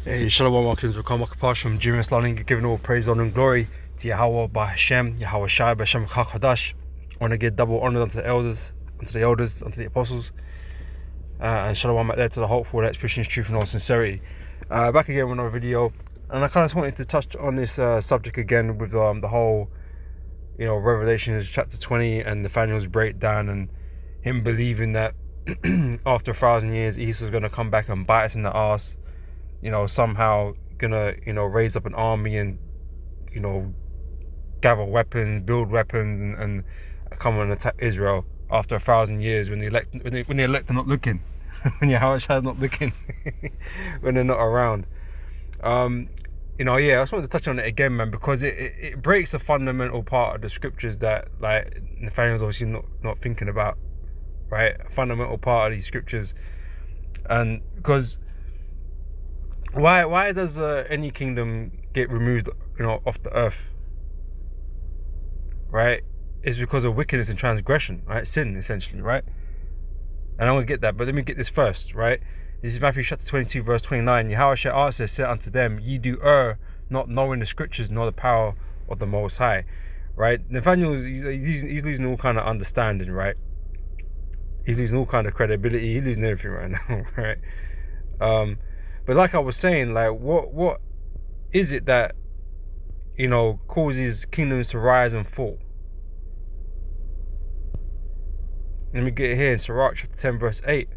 Hey, Shalom Watkins, welcome back from Jimis Learning, giving all praise, honor, and glory to Yahweh by Hashem, Yahweh Shai by Hashem Chadash. I want to give double honor unto the elders, unto the apostles, and Shalom back there to the hopeful that preaching truth in all sincerity. Back again with another video, and I kind of wanted to touch on this subject again with the whole, Revelations chapter 20 and Nathaniel's breakdown and him believing that after 1,000 years Esau's going to come back and bite us in the ass. Somehow gonna, raise up an army and, gather weapons, build weapons, and come and attack Israel after 1,000 years when the elect are not looking, when Yahushua not looking, when they're not around. I just wanted to touch on it again, man, because it breaks a fundamental part of the scriptures that, like, Nathaniel's obviously not thinking about, right? A fundamental part of these scriptures, and because. Why does any kingdom get removed, off the earth? Right? It's because of wickedness and transgression, right? Sin, essentially, right? And I'm going to get that, but let me get this first, right? This is Matthew chapter 22, verse 29. Yahushua answered, said unto them, ye do err, not knowing the scriptures nor the power of the Most High, right? Nathaniel, he's losing all kind of understanding, right? He's losing all kind of credibility. He's losing everything right now, right? But like I was saying, like, what is it that, causes kingdoms to rise and fall? Let me get it here in Sirach chapter 10, verse 8.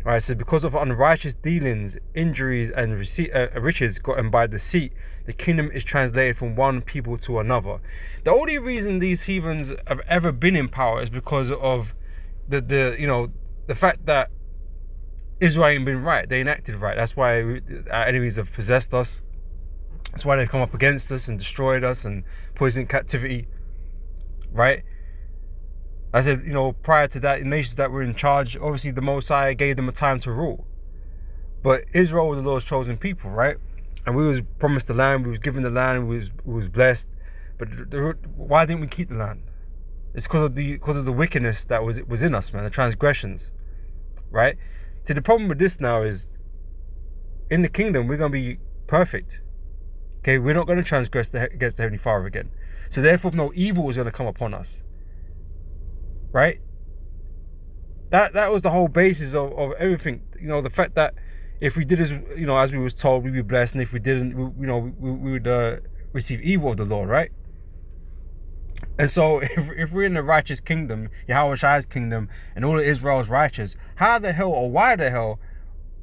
Right, it says, because of unrighteous dealings, injuries, and riches gotten by deceit, the kingdom is translated from one people to another. The only reason these heathens have ever been in power is because of the fact that Israel ain't been right. They ain't acted right. That's why our enemies have possessed us. That's why they've come up against us and destroyed us and put us in captivity. Right? I said, prior to that, the nations that were in charge, obviously the Most High gave them a time to rule. But Israel was the Lord's chosen people, right? And we was promised the land, we was given the land, we was blessed. But why didn't we keep the land? It's because of the wickedness that was in us, man, the transgressions. Right? See, the problem with this now is, in the kingdom, we're going to be perfect. Okay, we're not going to transgress against the Heavenly Father again. So therefore, no evil is going to come upon us. Right? That was the whole basis of everything. The fact that if we did as we was told, we'd be blessed, and if we didn't, we would receive evil of the Lord, right? And so if we're in the righteous kingdom, Yahweh Shai's kingdom, and all of Israel is righteous, how the hell or why the hell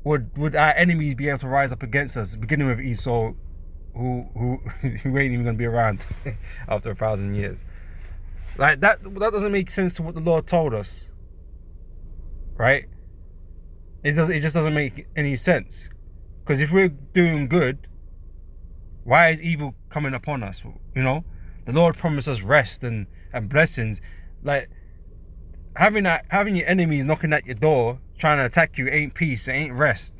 would our enemies be able to rise up against us, beginning with Esau, who ain't even going to be around after 1,000 years? Like, that doesn't make sense to what the Lord told us, right? It just doesn't make any sense. Because if we're doing good, why is evil coming upon us? The Lord promised us rest and blessings. Like, having your enemies knocking at your door trying to attack you ain't peace. It ain't rest.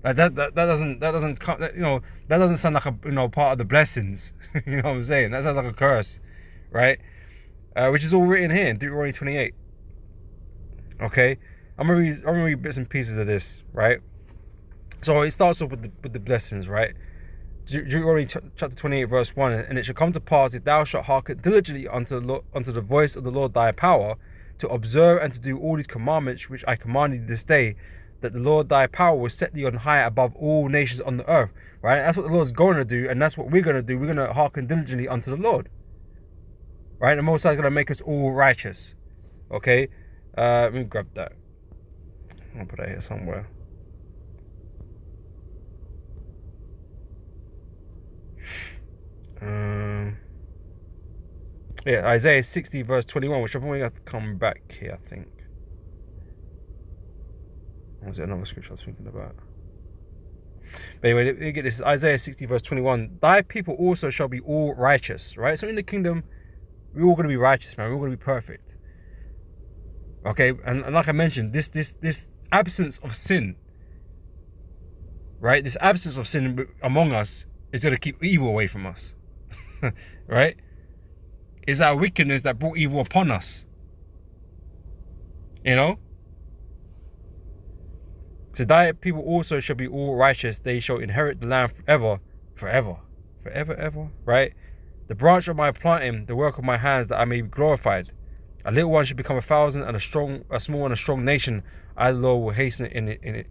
Like, that doesn't sound like a part of the blessings. You know what I'm saying? That sounds like a curse, right? Which is all written here in Deuteronomy 28. Okay, I'm gonna read bits and pieces of this, right? So it starts off with the blessings, right? Deuteronomy chapter 28, verse 1, and it shall come to pass, if thou shalt hearken diligently unto the voice of the Lord thy power, to observe and to do all these commandments which I command thee this day, that the Lord thy power will set thee on high above all nations on the earth. Right? That's what the Lord's going to do, and that's what we're going to do. We're going to hearken diligently unto the Lord. Right? The Most High is going to make us all righteous. Okay? Let me grab that. I'll put that here somewhere. Isaiah 60 verse 21, which I'm probably going to come back here, I think. Or was it another scripture I was thinking about? But anyway, let me get this. Isaiah 60 verse 21. Thy people also shall be all righteous, right? So in the kingdom, we're all going to be righteous, man. We're all going to be perfect. Okay, and like I mentioned, this absence of sin, right? This absence of sin among us is going to keep evil away from us. Right? It's our wickedness that brought evil upon us. So thy people also shall be all righteous. They shall inherit the land forever, forever, forever, ever. Right? The branch of my planting, the work of my hands, that I may be glorified. A little one should become 1,000, and a small and a strong nation. I, the Lord, will hasten it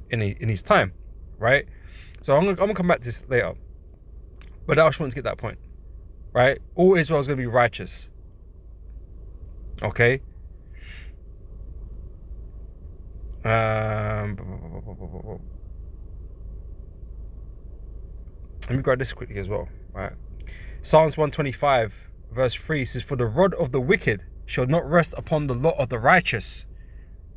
in his time. Right? So I'm gonna come back to this later. But I just want to get that point. Right? All Israel is gonna be righteous. Okay. Let me grab this quickly as well. Right. Psalms 125 verse 3 says, "For the rod of the wicked shall not rest upon the lot of the righteous."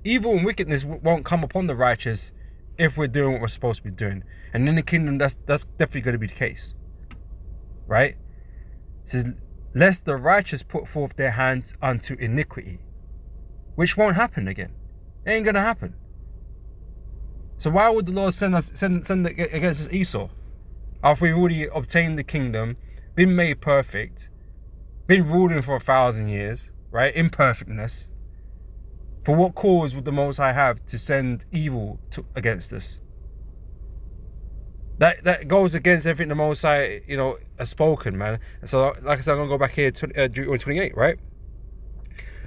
Evil and wickedness won't come upon the righteous if we're doing what we're supposed to be doing. And in the kingdom, that's definitely going to be the case. Right? It says, "Lest the righteous put forth their hands unto iniquity," which won't happen again. It ain't gonna happen. So why would the Lord send against us Esau after we've already obtained the kingdom, been made perfect, been ruling for 1,000 years, right? Imperfectness. For what cause would the Most High have to send evil against us? That goes against everything the Most High, has spoken, man. And so, like I said, I'm gonna go back here to Deuteronomy 28, right?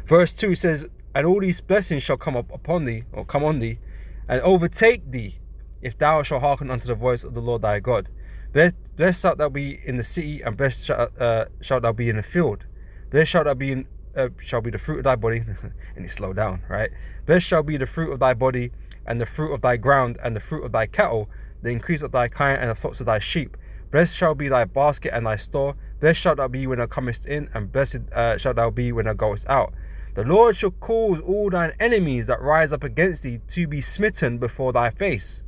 Verse 2 says, "And all these blessings shall come upon thee, or come on thee, and overtake thee, if thou shalt hearken unto the voice of the Lord thy God. Blessed shalt thou be in the city, and blessed shalt thou be in the field. Blessed shall be the fruit of thy body." And it slow down, right? "Blessed shall be the fruit of thy body, and the fruit of thy ground, and the fruit of thy cattle, the increase of thy kind, and the flocks of thy sheep. Blessed shall be thy basket and thy store. Blessed shalt thou be when thou comest in, and blessed shalt thou be when thou goest out. The Lord shall cause all thine enemies that rise up against thee to be smitten before thy face."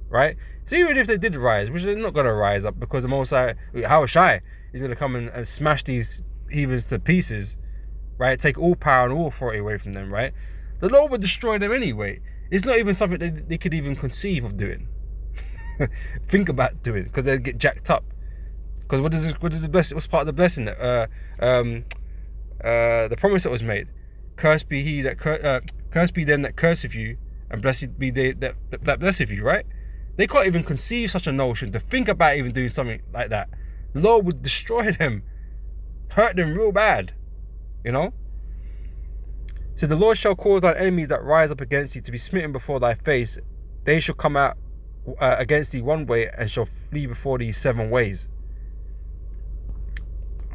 Right? So even if they did rise, which they're not going to rise up, because the Most High, how shy, is going to come and smash these heathens to pieces, right? Take all power and all authority away from them, right? The Lord would destroy them anyway. It's not even something that they could even conceive of doing. Think about doing, because they'd get jacked up. Because what is the blessing? What's part of the blessing? The promise that was made: "Cursed be them that curseth you, and blessed be they that blesseth you." Right? They can't even conceive such a notion to think about even doing something like that. The Lord would destroy them, hurt them real bad. So the Lord shall cause thine enemies that rise up against thee to be smitten before thy face. They shall come out against thee one way, and shall flee before thee 7 ways.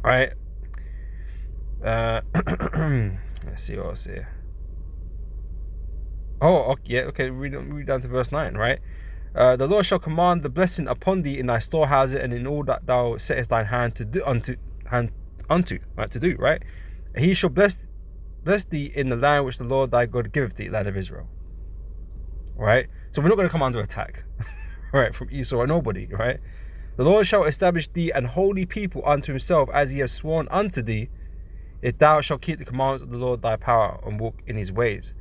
Right? Let's see what else here. Okay. Read down to verse 9, right? "The Lord shall command the blessing upon thee in thy storehouses, and in all that thou settest thine hand to do right? And he shall bless thee in the land which the Lord thy God giveth thee, land of Israel." Right? So we're not going to come under attack, right, from Esau or nobody, right? "The Lord shall establish thee an holy people unto himself, as he has sworn unto thee, if thou shalt keep the commandments of the Lord thy power, and walk in his ways.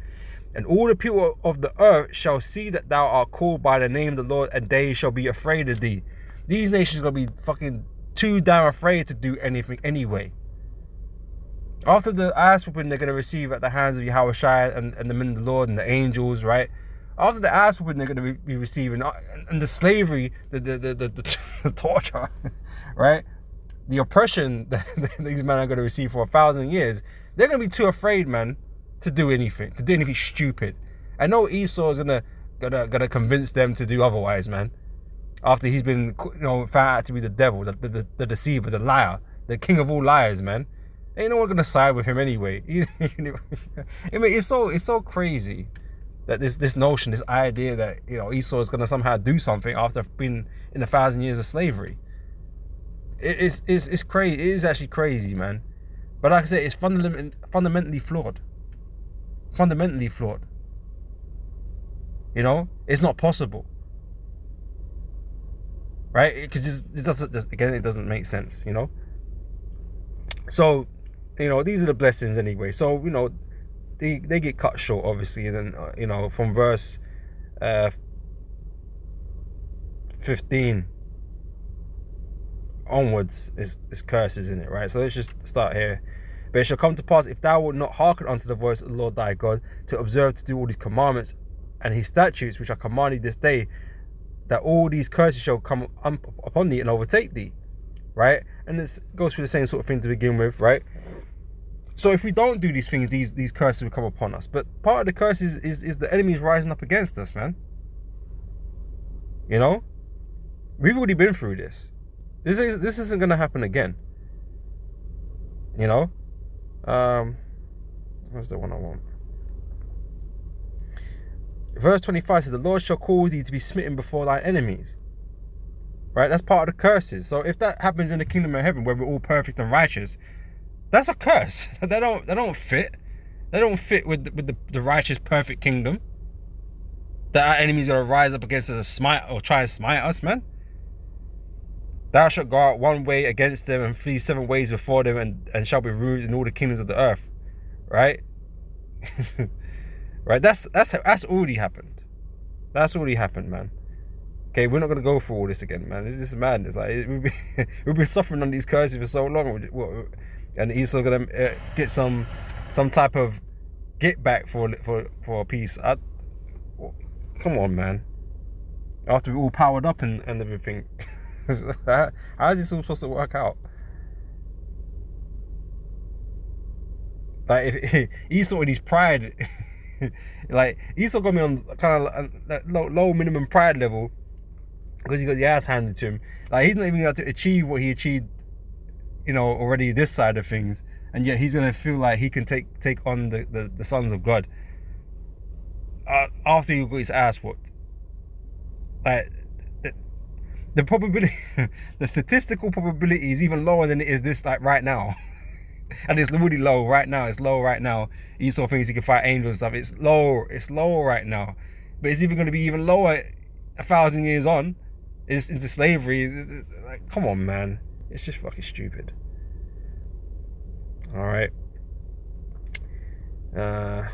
And all the people of the earth shall see that thou art called by the name of the Lord, and they shall be afraid of thee." These nations are going to be fucking too damn afraid to do anything anyway. After the ass whooping they're going to receive at the hands of Yahweh Shai and the men of the Lord and the angels, right? After the ass whooping they're going to be receiving, and the slavery, the torture, right? The oppression that these men are going to receive for 1,000 years, they're going to be too afraid, man, to do anything stupid. I know Esau is gonna convince them to do otherwise, man. After he's been, found out to be the devil, the deceiver, the liar, the king of all liars, man. Ain't no one gonna side with him anyway. I mean, it's so crazy that this notion, this idea that Esau is gonna somehow do something after being in 1,000 years of slavery. It's crazy. It is actually crazy, man. But like I said, it's fundamentally flawed. Fundamentally flawed. It's not possible, right? Because it doesn't make sense. So, these are the blessings anyway. So they get cut short, obviously, and then from verse 15 onwards is curses in it, right? So let's just start here. "But it shall come to pass, if thou wilt not hearken unto the voice of the Lord thy God, to observe to do all these commandments and his statutes, which I command thee this day, that all these curses shall come upon thee and overtake thee, right? And this goes through the same sort of thing to begin with, right? So if we don't do these things, these curses will come upon us. But part of the curse is the enemies rising up against us, man. You know, we've already been through this. This isn't going to happen again. You know, what's the one I want? Verse 25 says, the Lord shall cause thee to be smitten before thine enemies. Right? That's part of the curses. So if that happens in the kingdom of heaven where we're all perfect and righteous, that's a curse. They don't fit. They don't fit with the righteous, perfect kingdom. That our enemies are going to rise up against us and smite or try and smite us, man. Thou shalt go out one way against them and flee 7 ways before them, and shall be ruined in all the kingdoms of the earth. Right? Right? That's already happened. That's already happened, man. Okay, we're not gonna go through all this again, man. This is madness. Like we've been suffering on these curses for so long, and Esau gonna get some type of get back for peace. Come on, man. After we're all powered up and everything, how is this all supposed to work out? Like if Esau in his pride, like Esau got me on kind of that low minimum pride level because he got the ass handed to him. Like he's not even able to achieve what he achieved, you know, already this side of things, and yet he's gonna feel like he can take on the sons of God after he got his ass whooped. Like the probability, the statistical probability is even lower than it is this like right now. And it's really low right now. It's low right now. Esau thinks he can fight angels and stuff. It's low right now. But it's even going to be even lower 1,000 years on. It's into slavery. Like, come on, man. It's just fucking stupid. All right. I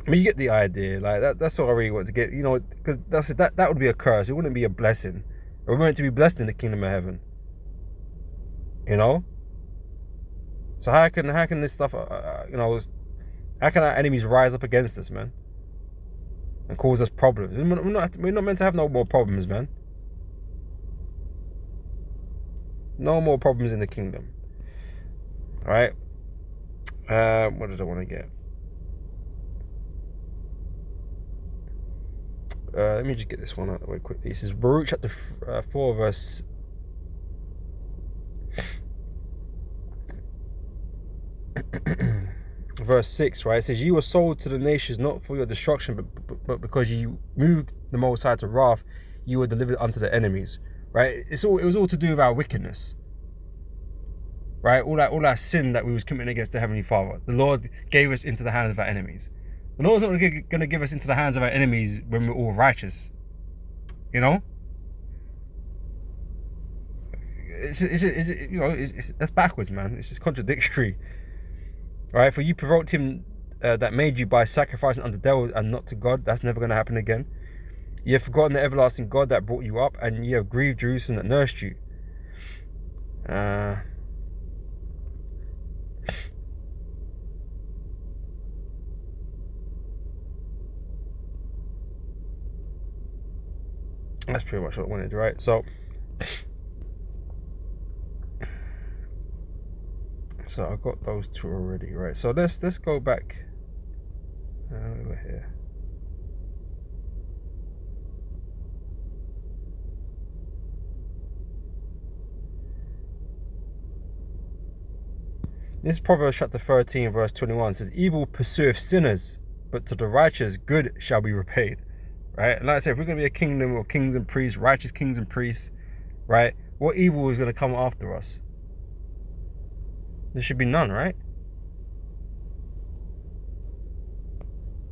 mean, you get the idea. Like that's all I really want to get. You know, because that would be a curse. It wouldn't be a blessing. We're meant to be blessed in the kingdom of heaven. You know. So how can this stuff, you know, how can our enemies rise up against us, man, and cause us problems? We're not meant to have no more problems, man. No more problems in the kingdom. All right. What did I want to get? Let me just get this one out of the way quickly. This is Baruch chapter 4 verse. Verse 6, right? It says, you were sold to the nations not for your destruction, but because you moved the Most High to wrath, you were delivered unto the enemies, right? It was all to do with our wickedness, right? All that sin that we was committing against the Heavenly Father. The Lord gave us into the hands of our enemies. The Lord's not going to give us into the hands of our enemies when we're all righteous, you know? That's backwards, man. It's just contradictory. Right, for you provoked him that made you by sacrificing unto devils and not to God. That's never going to happen again. You have forgotten the everlasting God that brought you up, and you have grieved Jerusalem that nursed you. That's pretty much what I wanted, right? So I've got those two already, right? So let's go back over here. This is Proverbs chapter 13 verse 21. It says, evil pursueth sinners, but to the righteous good shall be repaid. Right? And like I said, if we're going to be a kingdom of kings and priests, righteous kings and priests, right? What evil is going to come after us? There should be none, right?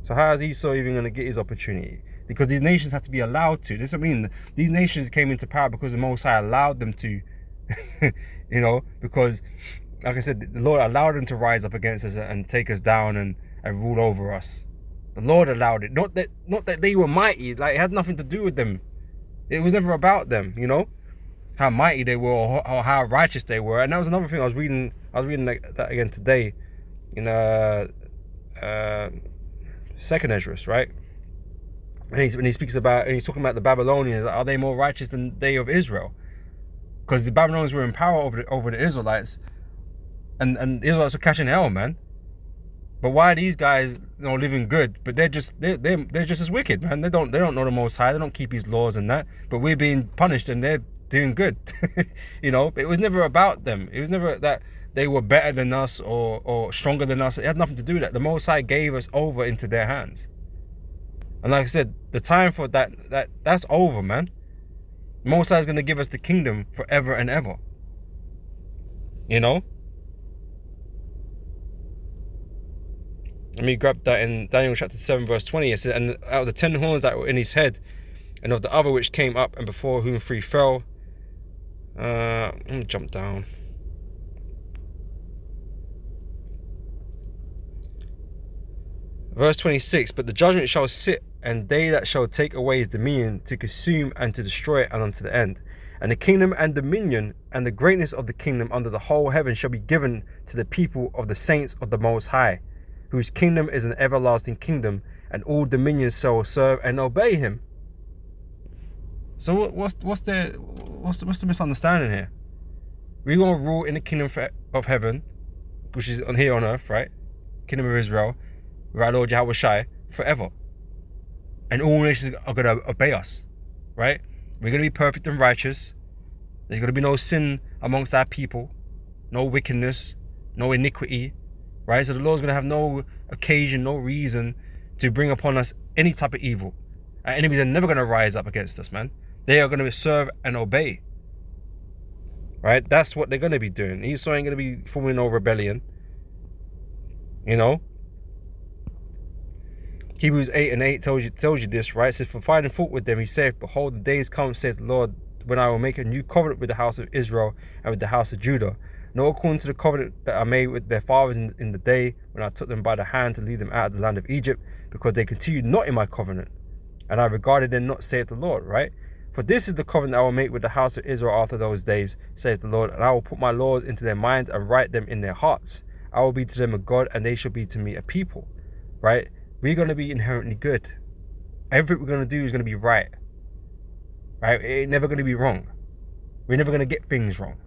So how is Esau even going to get his opportunity? Because these nations have to be allowed to. This is what I mean. These nations came into power because the Most High allowed them to. You know, because, like I said, the Lord allowed them to rise up against us and take us down and rule over us. The Lord allowed it. Not that they were mighty. Like, it had nothing to do with them. It was never about them, you know? How mighty they were or how righteous they were. And that was another thing I was reading that again today in second Esdras, right? And when he speaks about, and he's talking about the Babylonians, are they more righteous than they of Israel? Because the Babylonians were in power over the Israelites, and the Israelites were catching hell, man. But why are these guys, living good? But they're just as wicked, man. They don't know the Most High. They don't keep His laws and that. But we're being punished, and they're doing good. It was never about them. It was never that they were better than us or stronger than us. It had nothing to do with that. The Most High gave us over into their hands. And like I said, the time for that's over, man. The Most High is going to give us the kingdom forever and ever. Let me grab that in Daniel chapter 7 verse 20. It says, and out of the 10 horns that were in his head, and of the other which came up, and before whom 3 fell. Let me jump down. Verse 26, but the judgment shall sit, and they that shall take away his dominion, to consume and to destroy it, and unto the end. And the kingdom and dominion and the greatness of the kingdom under the whole heaven shall be given to the people of the saints of the Most High, whose kingdom is an everlasting kingdom, and all dominions shall serve and obey him. So what's the misunderstanding here? We're gonna rule in the kingdom of heaven, which is here on earth, right? Kingdom of Israel, with our Lord Yahweh Shai, forever. And all nations are gonna obey us, right? We're gonna be perfect and righteous. There's gonna be no sin amongst our people, no wickedness, no iniquity, right? So the Lord's gonna have no occasion, no reason to bring upon us any type of evil. Our enemies are never gonna rise up against us, man. They are gonna serve and obey, right? That's what they're gonna be doing. Esau ain't gonna be forming no rebellion, Hebrews 8:8 tells you this, right? It says, for finding fault with them, he said, behold, the days come, saith the Lord, when I will make a new covenant with the house of Israel and with the house of Judah, not according to the covenant that I made with their fathers in the day when I took them by the hand to lead them out of the land of Egypt, because they continued not in my covenant, and I regarded them not, saith the Lord, right? For this is the covenant I will make with the house of Israel after those days, saith the Lord, and I will put my laws into their minds and write them in their hearts. I will be to them a God, and they shall be to me a people, right? We're going to be inherently good. Everything we're going to do is going to be right, right? It ain't never going to be wrong. We're never going to get things wrong.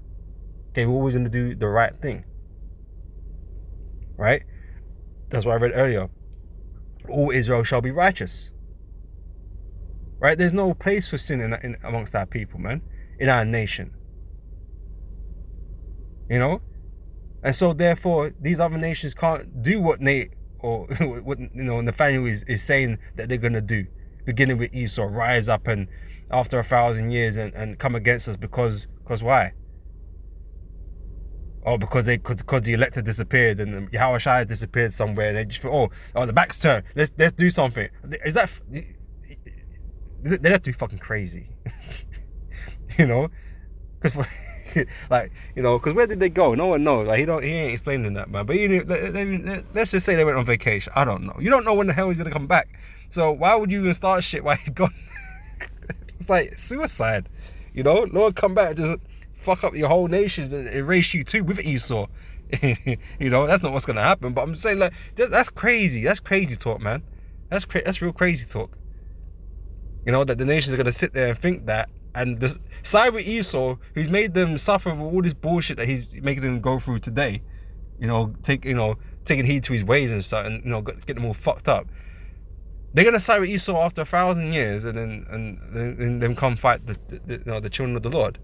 Okay, we're always going to do the right thing, right? That's what I read earlier. All Israel shall be righteous, right? There's no place for sin in amongst our people, man, in our nation, And so therefore, these other nations can't do what what Nathaniel is saying that they're gonna do, beginning with Esau, rise up and after 1,000 years and come against us because why? Oh, because the elector disappeared and Yahweh Shai disappeared somewhere, and they just thought, oh, the back's turned. Let's do something. Is that? They have to be fucking crazy, because. Because where did they go? No one knows. Like he ain't explaining that, man. But let's just say they went on vacation. I don't know. You don't know when the hell he's gonna come back. So why would you even start shit while he's gone? It's like suicide, Lord, come back and just fuck up your whole nation and erase you too with Esau. That's not what's gonna happen. But I'm saying, like, that's crazy. That's crazy talk, man. That's real crazy talk. That the nations are gonna sit there and think that. And side with Esau, who's made them suffer with all this bullshit that he's making them go through today, taking heed to his ways and stuff, and get them all fucked up. They're gonna side with Esau after 1,000 years, and then them come fight the children of the Lord.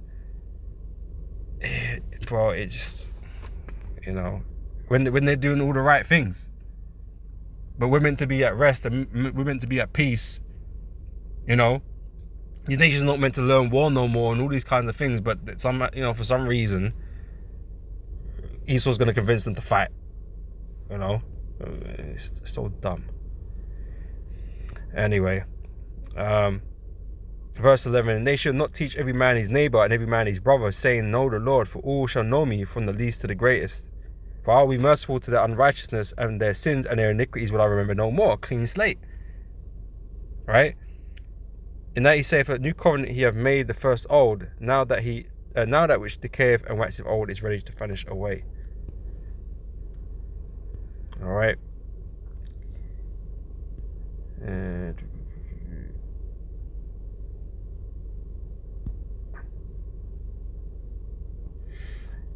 Bro, it just when they're doing all the right things, but we're meant to be at rest and we're meant to be at peace, The nation's not meant to learn war no more and all these kinds of things, but for some reason, Esau's going to convince them to fight. It's so dumb. Anyway, verse 11, and they shall not teach every man his neighbor and every man his brother, saying, know the Lord, for all shall know me, from the least to the greatest. For I will be merciful to their unrighteousness, and their sins and their iniquities will I remember no more. Clean slate. Right? In that he saith, a new covenant he have made, the first old. Now that which decayeth and waxeth old is ready to vanish away. All right. And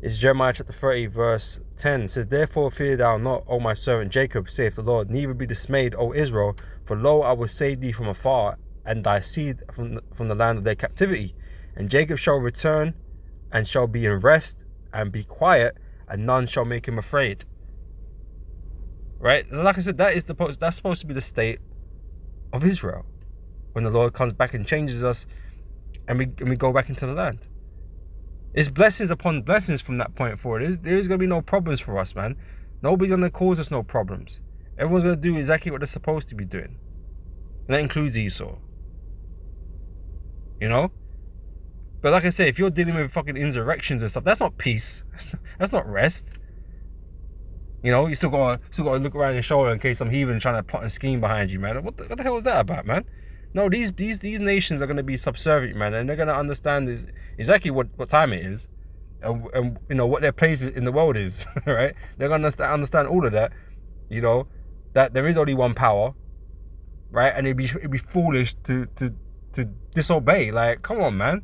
It's Jeremiah chapter 30, verse 10. It says, therefore fear thou not, O my servant Jacob, saith the Lord, neither be dismayed, O Israel, for lo, I will save thee from afar, and thy seed from the land of their captivity. And Jacob shall return, and shall be in rest, and be quiet, and none shall make him afraid. Right? Like I said, that's supposed to be the state of Israel when the Lord comes back and changes us, and we go back into the land. It's blessings upon blessings from that point forward. There's going to be no problems for us, man. Nobody's going to cause us no problems. Everyone's going to do exactly what they're supposed to be doing. And that includes Esau. You know? But like I say, if you're dealing with fucking insurrections and stuff, that's not peace. That's not rest. You know, you still got to look around your shoulder in case some heathen trying to plot a scheme behind you, man. What the hell is that about, man? No, these nations are going to be subservient, man, and they're going to understand exactly what time it is, and you know what their place in the world is, right? They're going to understand all of that, you know, that there is only one power, right? And it'd be foolish to disobey. Like, come on, man.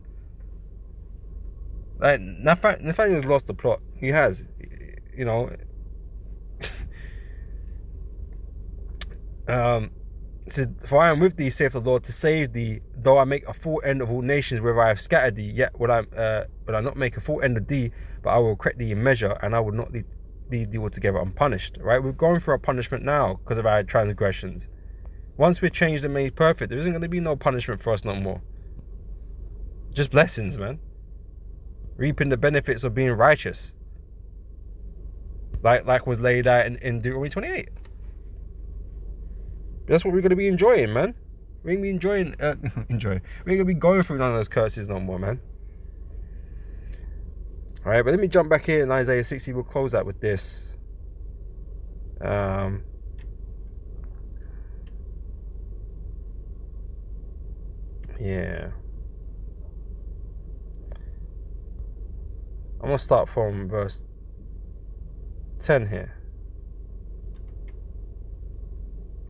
Like Nathaniel's lost the plot. He has, you know. It said, for I am with thee, saith the Lord, to save thee, though I make a full end of all nations where I have scattered thee, yet will I not make a full end of thee, but I will correct thee in measure, and I will not leave thee altogether unpunished. Right? We're going through a punishment now because of our transgressions. Once we're changed and made perfect, there isn't going to be no punishment for us no more. Just blessings, man. Reaping the benefits of being righteous. Like was laid out in Deuteronomy 28. That's what we're going to be enjoying, man. We ain't be enjoying. We ain't going to be going through none of those curses no more, man. All right, but let me jump back here in Isaiah 60. We'll close that with this. Yeah. I'm going to start from verse 10 here.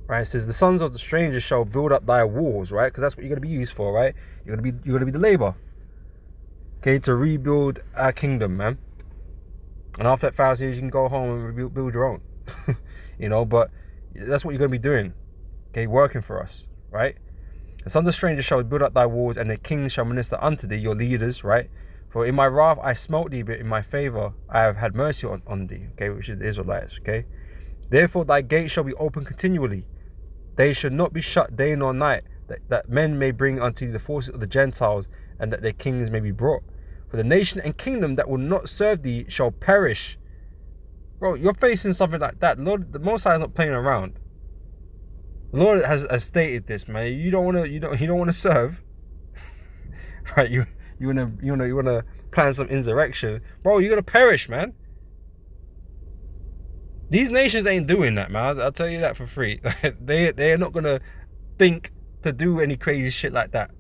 Right, it says, the sons of the strangers shall build up thy walls, right? Because that's what you're going to be used for, right? You're going to be the labor, okay, to rebuild our kingdom, man. And after that 1,000 years, you can go home and build your own, you know. But that's what you're going to be doing, okay, working for us, right? The sons of strangers shall build up thy walls, and the kings shall minister unto thee, your leaders, right? For in my wrath I smote thee, but in my favor I have had mercy on thee, okay, which is the Israelites, okay. Therefore thy gates shall be open continually. They should not be shut day nor night, that men may bring unto you the forces of the Gentiles, and that their kings may be brought. For the nation and kingdom that will not serve thee shall perish. Bro, you're facing something like that. Lord, the Most High is not playing around. The Lord has stated this, man. You don't want to serve, right? You want to plan some insurrection, bro. You're gonna perish, man. These nations ain't doing that, man. I'll tell you that for free. They're not gonna think to do any crazy shit like that,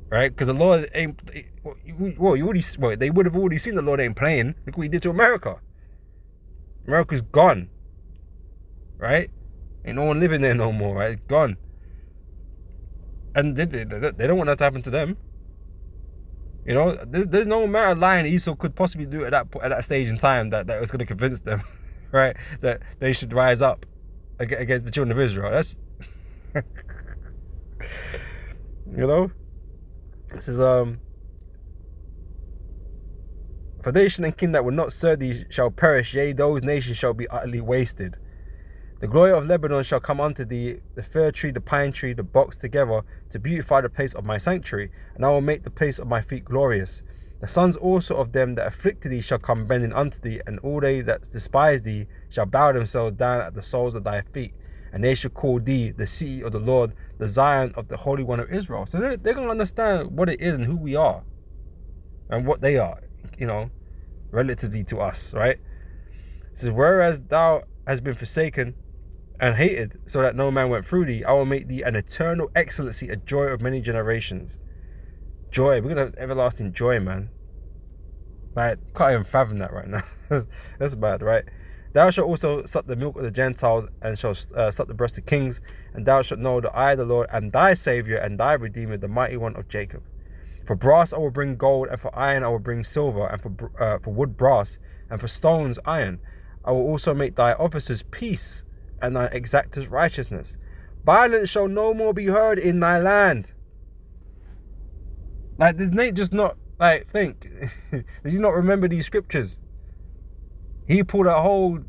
right? Because the Lord ain't. They would have already seen the Lord ain't playing. Look what He did to America. America's gone, right? Ain't no one living there no more, right? It's gone. And they don't want that to happen to them. You know, there's no amount of lying Esau could possibly do at that stage in time that was going to convince them, right, that they should rise up against the children of Israel. That's, you know, this is for nation and king that will not serve thee shall perish, yea, those nations shall be utterly wasted. The glory of Lebanon shall come unto thee, the fir tree, the pine tree, the box together, to beautify the place of my sanctuary, and I will make the place of my feet glorious. The sons also of them that afflicted thee shall come bending unto thee, and all they that despise thee shall bow themselves down at the soles of thy feet, and they shall call thee the city of the Lord, the Zion of the Holy One of Israel. So they're going to understand what it is and who we are, and what they are, you know, relatively to us, right? It says, whereas thou hast been forsaken and hated, so that no man went through thee, I will make thee an eternal excellency, a joy of many generations. Joy, we're gonna have everlasting joy, man. Like, can't even fathom that right now. That's bad, right? Thou shalt also suck the milk of the Gentiles, and shalt suck the breast of kings, and thou shalt know that I, the Lord, am thy Savior and thy Redeemer, the mighty one of Jacob. For brass I will bring gold, and for iron I will bring silver, and for wood brass, and for stones iron. I will also make thy officers peace, and thy exactors righteousness. Violence shall no more be heard in thy land. Like, does Nate just not, like, think? Does he not remember these scriptures? He pulled a whole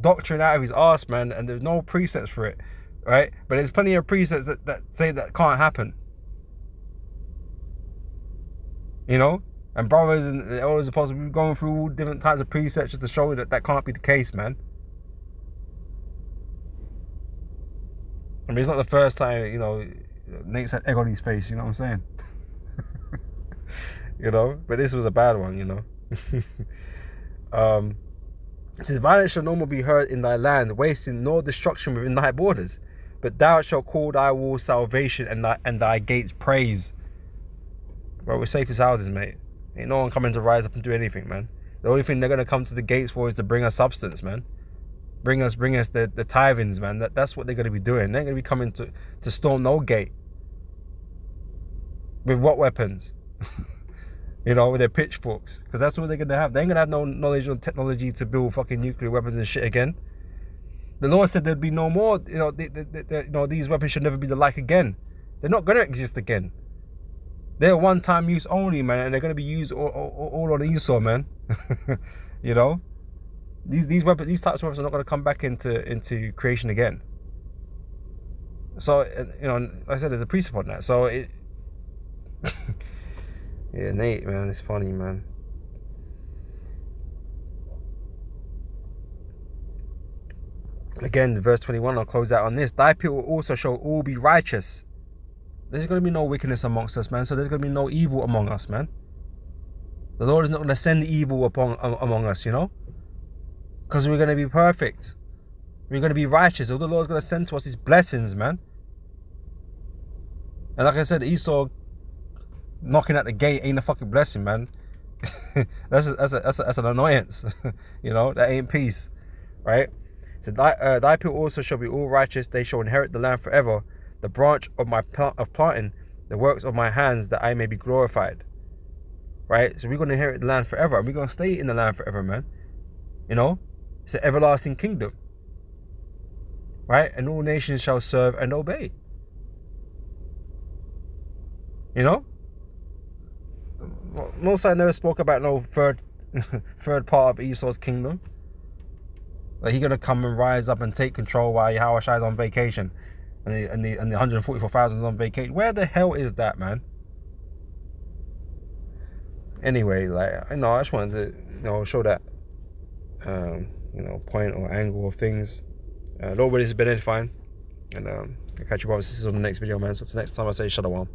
doctrine out of his arse, man, and there's no precepts for it, right? But there's plenty of precepts that say that can't happen. You know? And brothers and the elders are supposed to be going through all different types of precepts just to show you that that can't be the case, man. I mean, it's not the first time, you know, Nate's had egg on his face, you know what I'm saying? You know? But this was a bad one, you know? It says, violence shall no more be heard in thy land, wasting nor destruction within thy borders. But thou shalt call thy walls salvation, and thy gates praise. Bro, we're safe as houses, mate. Ain't no one coming to rise up and do anything, man. The only thing they're going to come to the gates for is to bring us substance, man. Bring us the tithings, man. That's what they're going to be doing. They're going to be coming to storm no gate. With what weapons? You know, with their pitchforks. Because that's what they're going to have. They ain't going to have no knowledge or technology to build fucking nuclear weapons and shit again. The Lord said there'd be no more, you know, these weapons should never be the like again. They're not going to exist again. They're one-time use only, man, and they're going to be used all on Esau, man. You know? These weapons, these types of weapons are not going to come back into creation again. So, you know, like I said, there's a precept on that. So, it... Yeah, Nate, man, it's funny, man. Again, verse 21, I'll close out on this. Thy people also shall all be righteous. There's going to be no wickedness amongst us, man. So there's going to be no evil among us, man. The Lord is not going to send evil among us, you know. Because we're going to be perfect. We're going to be righteous. All the Lord's going to send to us is blessings, man. And like I said, Esau knocking at the gate ain't a fucking blessing, man. that's an annoyance. You know, that ain't peace, right? So thy people also shall be all righteous. They shall inherit the land forever. The branch of my planting, the works of my hands, that I may be glorified. Right? So we're going to inherit the land forever, and we're going to stay in the land forever, man. You know? It's an everlasting kingdom. Right? And all nations shall serve and obey. You know? Most I never spoke about no third part of Esau's kingdom. Like, he's going to come and rise up and take control while Yahushua is on vacation. And the 144,000 is on vacation. Where the hell is that, man? Anyway, like, I know, I just wanted to, you know, show that, you know, point or angle of things. Lord, this has been edifying. And I'll catch you brothers and sisters on the next video, man. So till next time, I say shalom.